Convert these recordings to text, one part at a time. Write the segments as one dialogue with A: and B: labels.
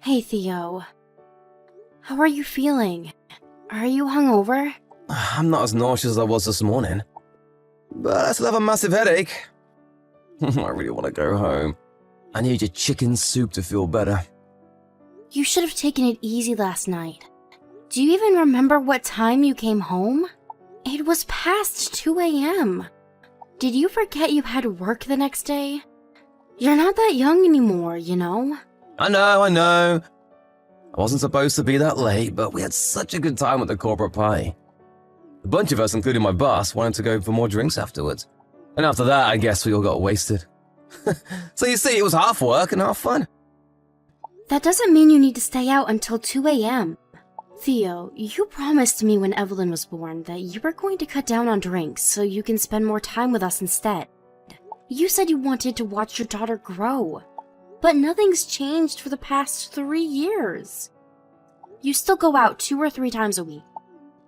A: Hey, Theo. How are you feeling? Are you hungover?
B: I'm not as nauseous as I was this morning, but I still have a massive headache. I really want to go home. I need your chicken soup to feel better.
A: You should have taken it easy last night. Do you even remember what time you came home? It was past 2 a.m. Did you forget you had work the next day? You're not that young anymore, you know?
B: I know. I wasn't supposed to be that late, but we had such a good time at the corporate party. A bunch of us, including my boss, wanted to go for more drinks afterwards. And after that, I guess we all got wasted. So you see, it was half work and half fun.
A: That doesn't mean you need to stay out until 2 a.m. Theo, you promised me when Evelyn was born that you were going to cut down on drinks so you can spend more time with us instead. You said you wanted to watch your daughter grow, but nothing's changed for the past 3 years. You still go out 2 or 3 times a week.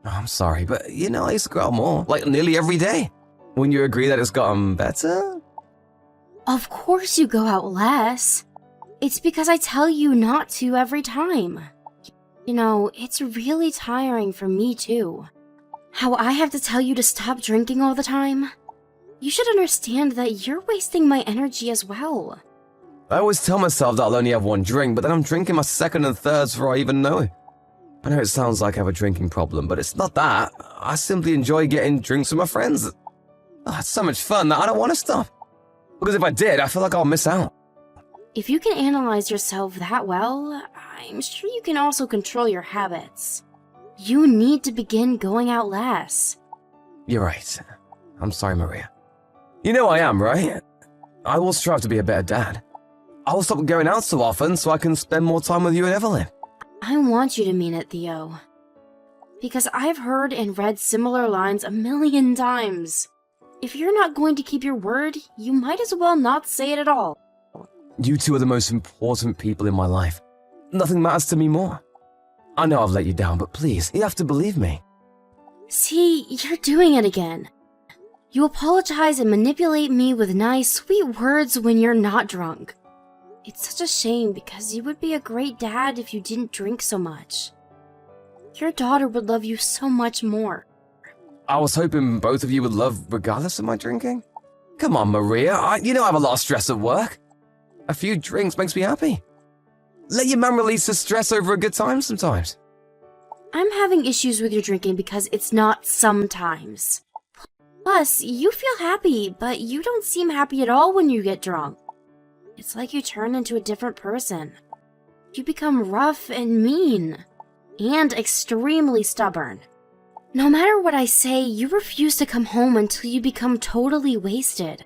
B: Oh, I'm sorry, but I used to go out more, like nearly every day. Wouldn't you agree that it's gotten better?
A: Of course you go out less. It's because I tell you not to every time. You know, it's really tiring for me too. How I have to tell you to stop drinking all the time. You should understand that you're wasting my energy as well.
B: I always tell myself that I'll only have one drink, but then I'm drinking my second and thirds before I even know it. I know it sounds like I have a drinking problem, but it's not that. I simply enjoy getting drinks with my friends. Oh, it's so much fun that I don't want to stop. Because if I did, I feel like I'll miss out.
A: If you can analyze yourself that well, I'm sure you can also control your habits. You need to begin going out less.
B: You're right. I'm sorry, Maria. You know I am, right? I will strive to be a better dad. I will stop going out so often so I can spend more time with you and Evelyn.
A: I want you to mean it, Theo. Because I've heard and read similar lines a million times. If you're not going to keep your word, you might as well not say it at all.
B: You two are the most important people in my life. Nothing matters to me more. I know I've let you down, but please, you have to believe me.
A: See, you're doing it again. You apologize and manipulate me with nice, sweet words when you're not drunk. It's such a shame because you would be a great dad if you didn't drink so much. Your daughter would love you so much more.
B: I was hoping both of you would love regardless of my drinking. Come on, Maria, I have a lot of stress at work. A few drinks makes me happy. Let your man release his stress over a good time sometimes.
A: I'm having issues with your drinking because it's not sometimes. Plus, you feel happy, but you don't seem happy at all when you get drunk. It's like you turn into a different person. You become rough and mean, and extremely stubborn. No matter what I say, you refuse to come home until you become totally wasted.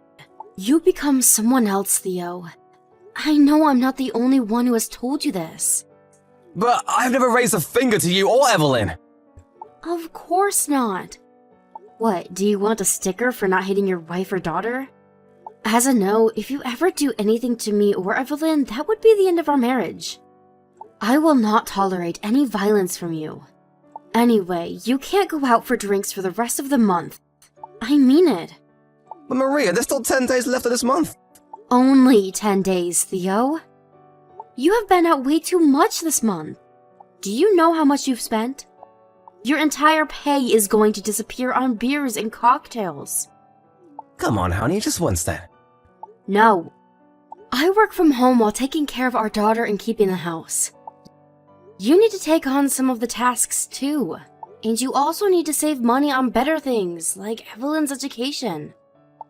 A: You become someone else, Theo. I know I'm not the only one who has told you this.
B: But I've never raised a finger to you or Evelyn.
A: Of course not. What, do you want a sticker for not hitting your wife or daughter? As a no, if you ever do anything to me or Evelyn, that would be the end of our marriage. I will not tolerate any violence from you. Anyway, you can't go out for drinks for the rest of the month. I mean it.
B: But Maria, there's still 10 days left of this month.
A: Only 10 days, Theo. You have been out way too much this month. Do you know how much you've spent? Your entire pay is going to disappear on beers and cocktails.
B: Come on, honey, just once then.
A: No. I work from home while taking care of our daughter and keeping the house. You need to take on some of the tasks too. And you also need to save money on better things, like Evelyn's education.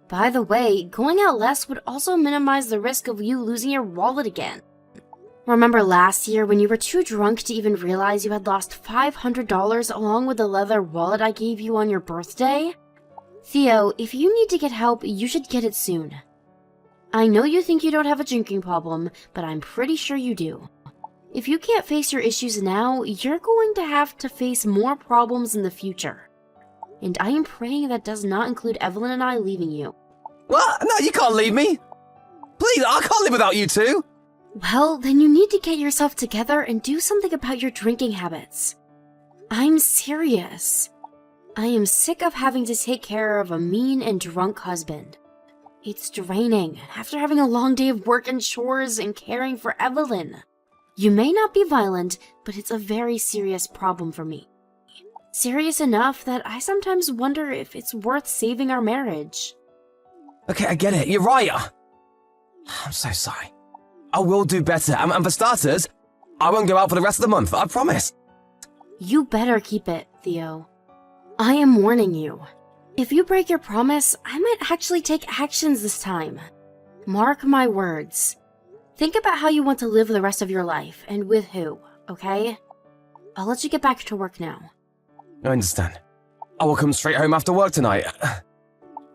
A: By the way, going out less would also minimize the risk of you losing your wallet again. Remember last year when you were too drunk to even realize you had lost $500 along with the leather wallet I gave you on your birthday? Theo, if you need to get help, you should get it soon. I know you think you don't have a drinking problem, but I'm pretty sure you do. If you can't face your issues now, you're going to have to face more problems in the future. And I am praying that does not include Evelyn and I leaving you.
B: What? No, you can't leave me. Please, I can't live without you two.
A: Well, then you need to get yourself together and do something about your drinking habits. I'm serious. I am sick of having to take care of a mean and drunk husband. It's draining after having a long day of work and chores and caring for Evelyn. You may not be violent, but it's a very serious problem for me. Serious enough that I sometimes wonder if it's worth saving our marriage.
B: Okay, I get it. You're right. I'm so sorry. I will do better. And for starters, I won't go out for the rest of the month. I promise.
A: You better keep it, Theo. I am warning you. If you break your promise, I might actually take actions this time. Mark my words. Think about how you want to live the rest of your life, and with who, okay? I'll let you get back to work now.
B: I understand. I will come straight home after work tonight.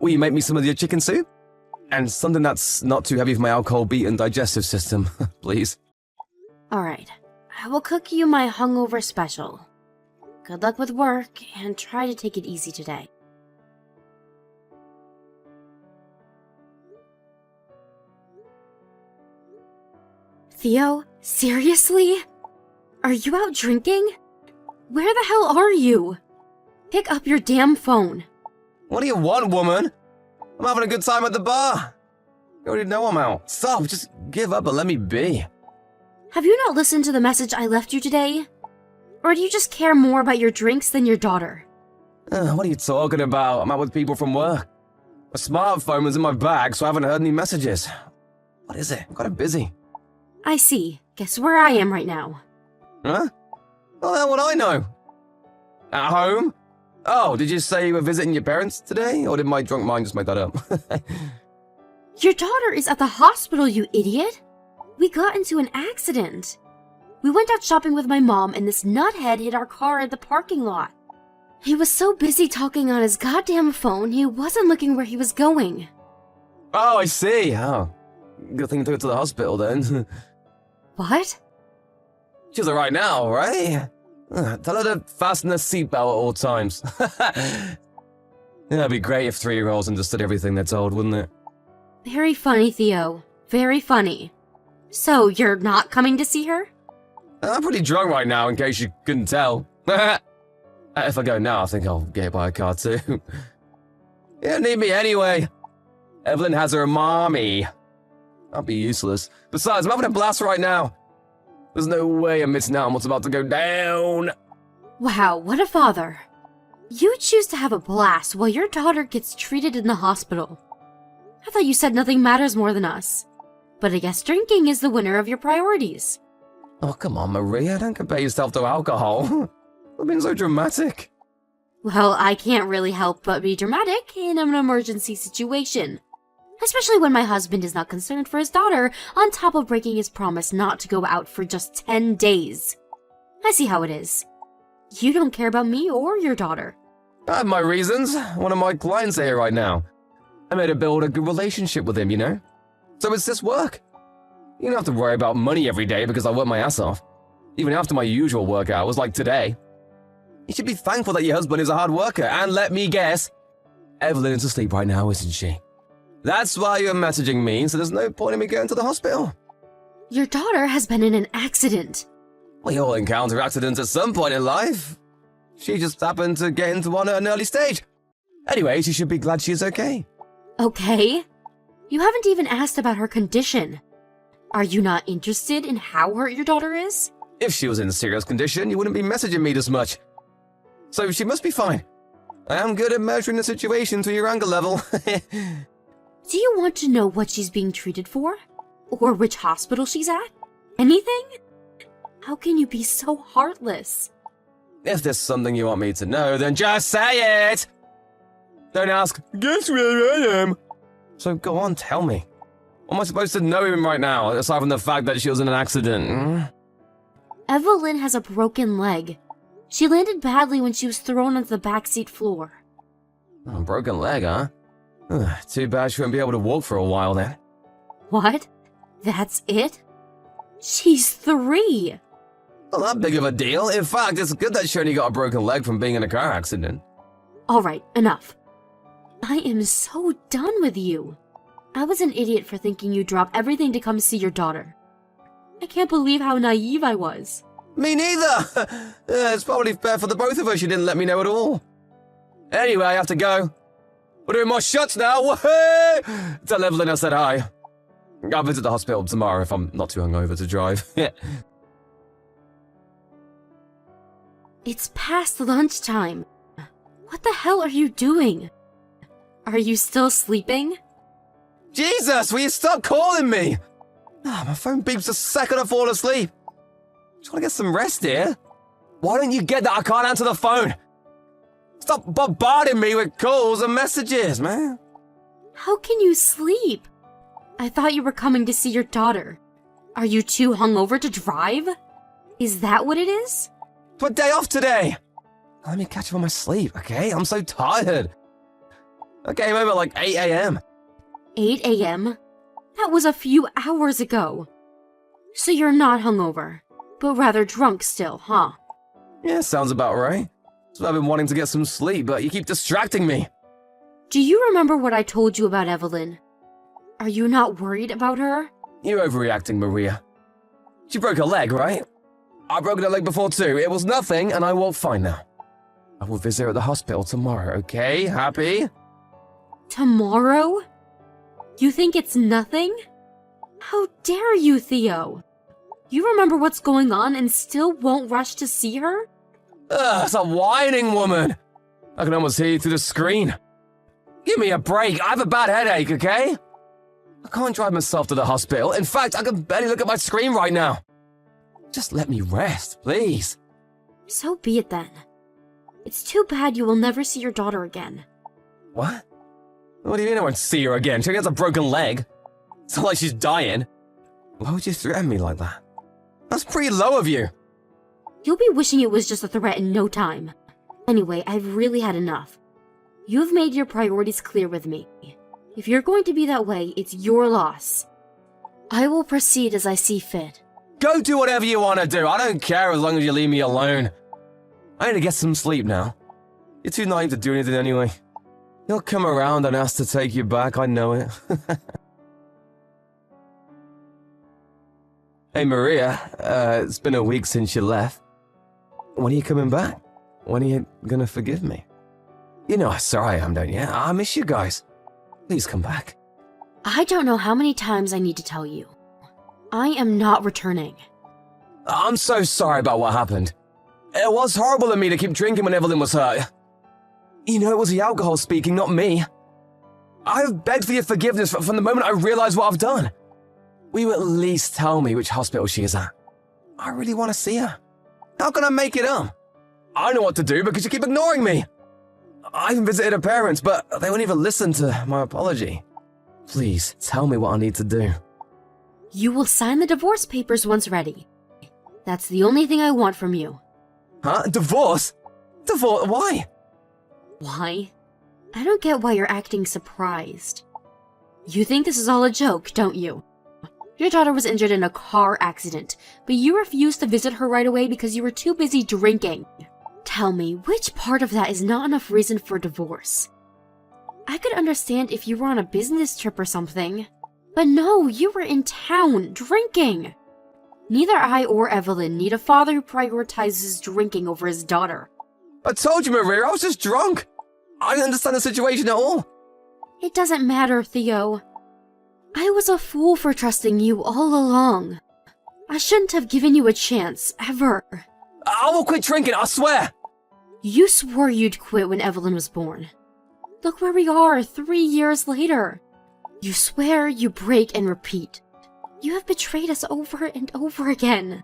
B: Will you make me some of your chicken soup? And something that's not too heavy for my alcohol-beaten digestive system, please.
A: Alright, I will cook you my hungover special. Good luck with work, and try to take it easy today. Theo, seriously? Are you out drinking? Where the hell are you? Pick up your damn phone.
B: What do you want, woman? I'm having a good time at the bar. You already know I'm out. Stop, just give up and let me be.
A: Have you not listened to the message I left you today? Or do you just care more about your drinks than your daughter?
B: What are you talking about? I'm out with people from work. My smartphone was in my bag, so I haven't heard any messages. What is it? I'm kind of busy.
A: I see. Guess where I am right now.
B: Huh? Well, how would I know? At home? Oh, did you say you were visiting your parents today? Or did my drunk mind just make that up?
A: Your daughter is at the hospital, you idiot! We got into an accident. We went out shopping with my mom and this nuthead hit our car at the parking lot. He was so busy talking on his goddamn phone, he wasn't looking where he was going.
B: Oh, I see. Oh, good thing you took her to the hospital then.
A: What?
B: She's alright now, right? Tell her to fasten her seatbelt at all times. It'd be great if 3-year-olds understood everything they're told, wouldn't it?
A: Very funny, Theo. Very funny. So, you're not coming to see her?
B: I'm pretty drunk right now, in case you couldn't tell. If I go now, I think I'll get hit by a car too. You don't need me anyway. Evelyn has her mommy. I'll be useless. Besides, I'm having a blast right now. There's no way I'm missing out on what's about to go down.
A: Wow, what a father. You choose to have a blast while your daughter gets treated in the hospital. I thought you said nothing matters more than us. But I guess drinking is the winner of your priorities.
B: Oh, come on, Maria. Don't compare yourself to alcohol. I've been so dramatic.
A: Well, I can't really help but be dramatic in an emergency situation. Especially when my husband is not concerned for his daughter, on top of breaking his promise not to go out for just 10 days. I see how it is. You don't care about me or your daughter.
B: I have my reasons. One of my clients are here right now. I made her build a good relationship with him, you know? So it's this work. You don't have to worry about money every day because I work my ass off. Even after my usual work hours, like today. You should be thankful that your husband is a hard worker, and let me guess, Evelyn is asleep right now, isn't she? That's why you're messaging me, so there's no point in me going to the hospital.
A: Your daughter has been in an accident.
B: We all encounter accidents at some point in life. She just happened to get into one at an early stage. Anyway, she should be glad she's okay.
A: Okay. You haven't even asked about her condition. Are you not interested in how hurt your daughter is?
B: If she was in serious condition, you wouldn't be messaging me this much. So she must be fine. I am good at measuring the situation to your anger level.
A: Do you want to know what she's being treated for? Or which hospital she's at? Anything? How can you be so heartless?
B: If there's something you want me to know, then just say it! Don't ask, guess where I am? So go on, tell me. What am I supposed to know even right now, aside from the fact that she was in an accident?
A: Evelyn has a broken leg. She landed badly when she was thrown onto the backseat floor.
B: Oh, broken leg, huh? Too bad she won't be able to walk for a while then.
A: What? That's it? She's 3!
B: Not that big of a deal. In fact, it's good that she only got a broken leg from being in a car accident.
A: Alright, enough. I am so done with you. I was an idiot for thinking you'd drop everything to come see your daughter. I can't believe how naive I was.
B: Me neither! It's probably fair for the both of us you didn't let me know at all. Anyway, I have to go. We're doing more shots now, woohoo! Tell Evelyn I said hi. I'll visit the hospital tomorrow if I'm not too hungover to drive.
A: It's past lunchtime. What the hell are you doing? Are you still sleeping?
B: Jesus, will you stop calling me? My phone beeps the second I fall asleep. Just want to get some rest here. Why don't you get that I can't answer the phone? Stop bombarding me with calls and messages, man.
A: How can you sleep? I thought you were coming to see your daughter. Are you too hungover to drive? Is that what it is?
B: It's my day off today. Let me catch up on my sleep, okay? I'm so tired. I came home at like 8 a.m.
A: 8 a.m.? That was a few hours ago. So you're not hungover, but rather drunk still, huh?
B: Yeah, sounds about right. So I've been wanting to get some sleep, but you keep distracting me.
A: Do you remember what I told you about Evelyn? Are you not worried about her?
B: You're overreacting, Maria. She broke her leg, right? I broke her leg before too. It was nothing, and I walk fine now. I will visit her at the hospital tomorrow, okay? Happy?
A: Tomorrow? You think it's nothing? How dare you, Theo? You remember what's going on and still won't rush to see her?
B: Ugh, it's a whining woman. I can almost hear you through the screen. Give me a break. I have a bad headache, okay? I can't drive myself to the hospital. In fact, I can barely look at my screen right now. Just let me rest, please.
A: So be it then. It's too bad you will never see your daughter again.
B: What? What do you mean I won't see her again? She has a broken leg. It's not like she's dying. Why would you threaten me like that? That's pretty low of you.
A: You'll be wishing it was just a threat in no time. Anyway, I've really had enough. You've made your priorities clear with me. If you're going to be that way, it's your loss. I will proceed as I see fit.
B: Go do whatever you want to do. I don't care as long as you leave me alone. I need to get some sleep now. You're too naive to do anything anyway. He'll come around and ask to take you back, I know it. Hey Maria, it's been a week since you left. When are you coming back? When are you gonna forgive me? You know how sorry I am, don't you? I miss you guys. Please come back.
A: I don't know how many times I need to tell you. I am not returning.
B: I'm so sorry about what happened. It was horrible of me to keep drinking when Evelyn was hurt. You know, it was the alcohol speaking, not me. I've begged for your forgiveness from the moment I realized what I've done. Will you at least tell me which hospital she is at? I really want to see her. How can I make it up? I know what to do because you keep ignoring me. I even visited her parents, but they won't even listen to my apology. Please, tell me what I need to do.
A: You will sign the divorce papers once ready. That's the only thing I want from you.
B: Huh? Divorce? Divorce? Why?
A: Why? I don't get why you're acting surprised. You think this is all a joke, don't you? Your daughter was injured in a car accident, but you refused to visit her right away because you were too busy drinking. Tell me, which part of that is not enough reason for divorce? I could understand if you were on a business trip or something. But no, you were in town, drinking. Neither I or Evelyn need a father who prioritizes drinking over his daughter.
B: I told you, Maria, I was just drunk. I didn't understand the situation at all.
A: It doesn't matter, Theo. I was a fool for trusting you all along. I shouldn't have given you a chance, ever.
B: I will quit drinking, I swear.
A: You swore you'd quit when Evelyn was born. Look where we are 3 years later. You swear, you break, and repeat. You have betrayed us over and over again.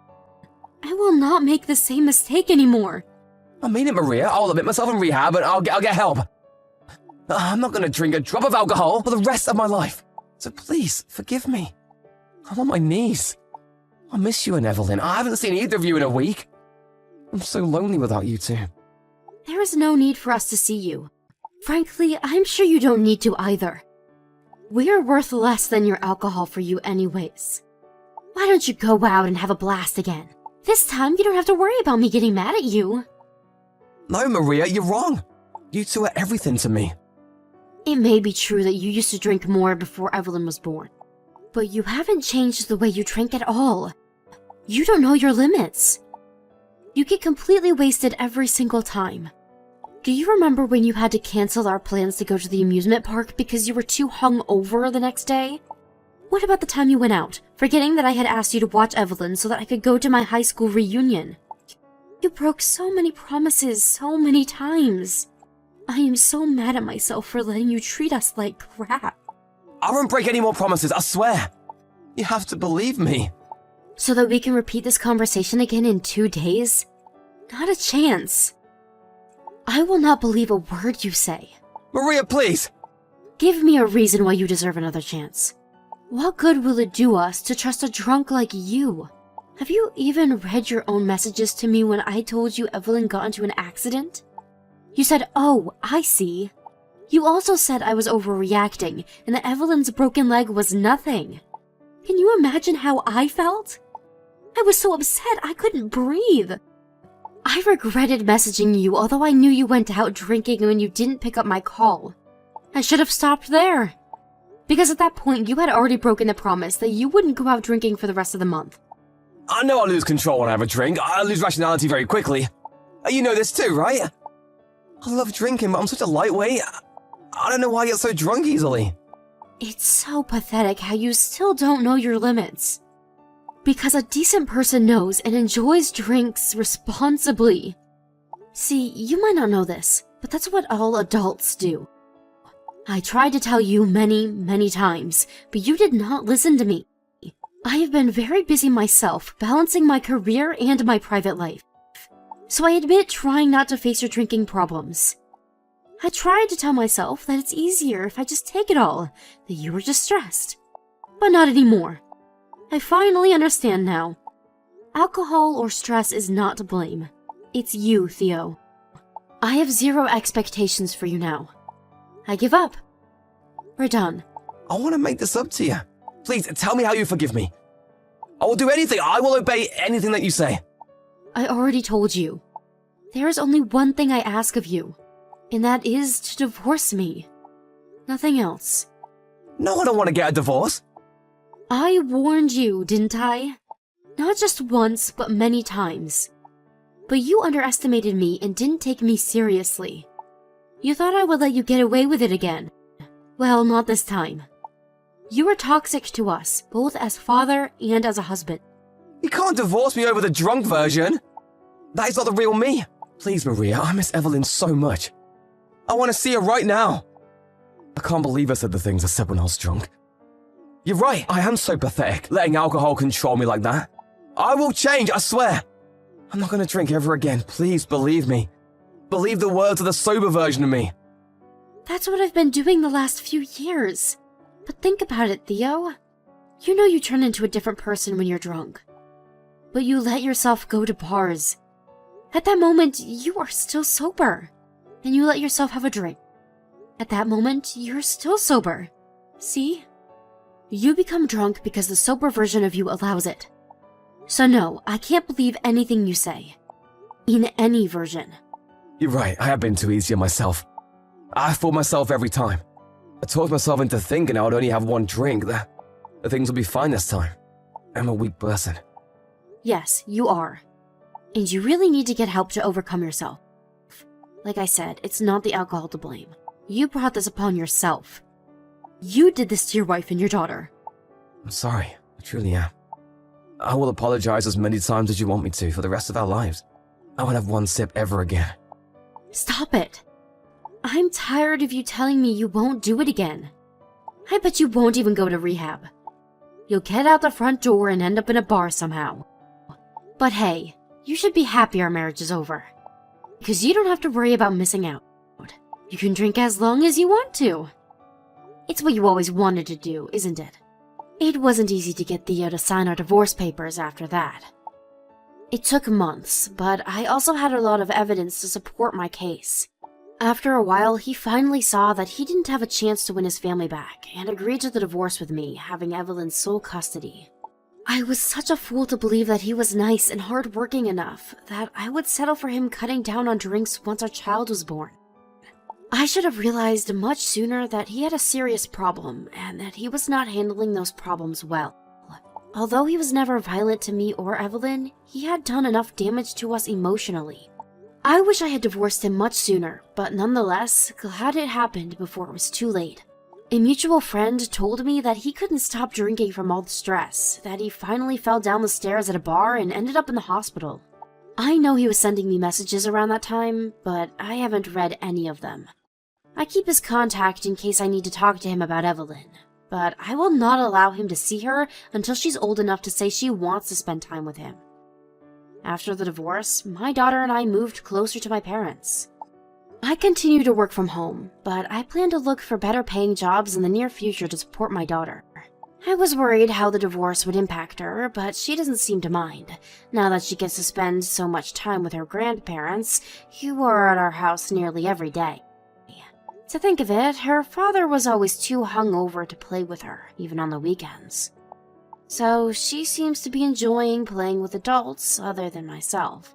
A: I will not make the same mistake anymore.
B: I mean it, Maria. I'll admit myself in rehab and I'll get help. I'm not gonna drink a drop of alcohol for the rest of my life. So please, forgive me. I'm on my knees. I miss you and Evelyn. I haven't seen either of you in a week. I'm so lonely without you two.
A: There is no need for us to see you. Frankly, I'm sure you don't need to either. We're worth less than your alcohol for you anyways. Why don't you go out and have a blast again? This time you don't have to worry about me getting mad at you.
B: No, Maria, you're wrong. You two are everything to me.
A: It may be true that you used to drink more before Evelyn was born, but you haven't changed the way you drink at all. You don't know your limits. You get completely wasted every single time. Do you remember when you had to cancel our plans to go to the amusement park because you were too hungover the next day? What about the time you went out, forgetting that I had asked you to watch Evelyn so that I could go to my high school reunion? You broke so many promises so many times. I am so mad at myself for letting you treat us like crap.
B: I won't break any more promises, I swear. You have to believe me.
A: So that we can repeat this conversation again in 2 days? Not a chance. I will not believe a word you say.
B: Maria, please.
A: Give me a reason why you deserve another chance. What good will it do us to trust a drunk like you? Have you even read your own messages to me when I told you Evelyn got into an accident? You said, "Oh, I see." You also said I was overreacting and that Evelyn's broken leg was nothing. Can you imagine how I felt? I was so upset I couldn't breathe. I regretted messaging you, although I knew you went out drinking when you didn't pick up my call. I should have stopped there. Because at that point, you had already broken the promise that you wouldn't go out drinking for the rest of the month.
B: I know I lose control when I have a drink. I lose rationality very quickly. You know this too, right? I love drinking, but I'm such a lightweight. I don't know why I get so drunk easily.
A: It's so pathetic how you still don't know your limits. Because a decent person knows and enjoys drinks responsibly. See, you might not know this, but that's what all adults do. I tried to tell you many, many times, but you did not listen to me. I have been very busy myself, balancing my career and my private life. So I admit trying not to face your drinking problems. I tried to tell myself that it's easier if I just take it all, that you were just stressed. But not anymore. I finally understand now. Alcohol or stress is not to blame. It's you, Theo. I have zero expectations for you now. I give up. We're done.
B: I want to make this up to you. Please, tell me how you forgive me. I will do anything. I will obey anything that you say.
A: I already told you. There is only one thing I ask of you, and that is to divorce me. Nothing else.
B: No, I don't want to get a divorce.
A: I warned you, didn't I? Not just once, but many times. But you underestimated me and didn't take me seriously. You thought I would let you get away with it again. Well, not this time. You were toxic to us, both as father and as a husband.
B: You can't divorce me over the drunk version. That is not the real me. Please, Maria, I miss Evelyn so much. I want to see her right now. I can't believe I said the things I said when I was drunk. You're right, I am so pathetic, letting alcohol control me like that. I will change, I swear. I'm not going to drink ever again. Please believe me. Believe the words of the sober version of me.
A: That's what I've been doing the last few years. But think about it, Theo. You know you turn into a different person when you're drunk. But you let yourself go to bars. At that moment, you are still sober. And you let yourself have a drink. At that moment, you're still sober. See? You become drunk because the sober version of you allows it. So no, I can't believe anything you say. In any version.
B: You're right, I have been too easy on myself. I fooled myself every time. I talked myself into thinking I would only have one drink, that things will be fine this time. I'm a weak person.
A: Yes, you are. And you really need to get help to overcome yourself. Like I said, it's not the alcohol to blame. You brought this upon yourself. You did this to your wife and your daughter.
B: I'm sorry, I truly am. I will apologize as many times as you want me to for the rest of our lives. I won't have one sip ever again.
A: Stop it. I'm tired of you telling me you won't do it again. I bet you won't even go to rehab. You'll get out the front door and end up in a bar somehow. But hey, you should be happy our marriage is over. Because you don't have to worry about missing out. You can drink as long as you want to. It's what you always wanted to do, isn't it? It wasn't easy to get Theo to sign our divorce papers after that. It took months, but I also had a lot of evidence to support my case. After a while, he finally saw that he didn't have a chance to win his family back and agreed to the divorce with me, having Evelyn's sole custody. I was such a fool to believe that he was nice and hardworking enough that I would settle for him cutting down on drinks once our child was born. I should have realized much sooner that he had a serious problem and that he was not handling those problems well. Although he was never violent to me or Evelyn, he had done enough damage to us emotionally. I wish I had divorced him much sooner, but nonetheless, glad it happened before it was too late. A mutual friend told me that he couldn't stop drinking from all the stress, that he finally fell down the stairs at a bar and ended up in the hospital. I know he was sending me messages around that time, but I haven't read any of them. I keep his contact in case I need to talk to him about Evelyn, but I will not allow him to see her until she's old enough to say she wants to spend time with him. After the divorce, my daughter and I moved closer to my parents. I continue to work from home, but I plan to look for better paying jobs in the near future to support my daughter. I was worried how the divorce would impact her, but she doesn't seem to mind, now that she gets to spend so much time with her grandparents, who are at our house nearly every day. To think of it, her father was always too hungover to play with her, even on the weekends. So she seems to be enjoying playing with adults other than myself.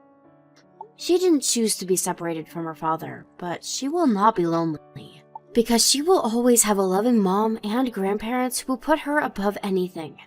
A: She didn't choose to be separated from her father, but she will not be lonely, because she will always have a loving mom and grandparents who will put her above anything.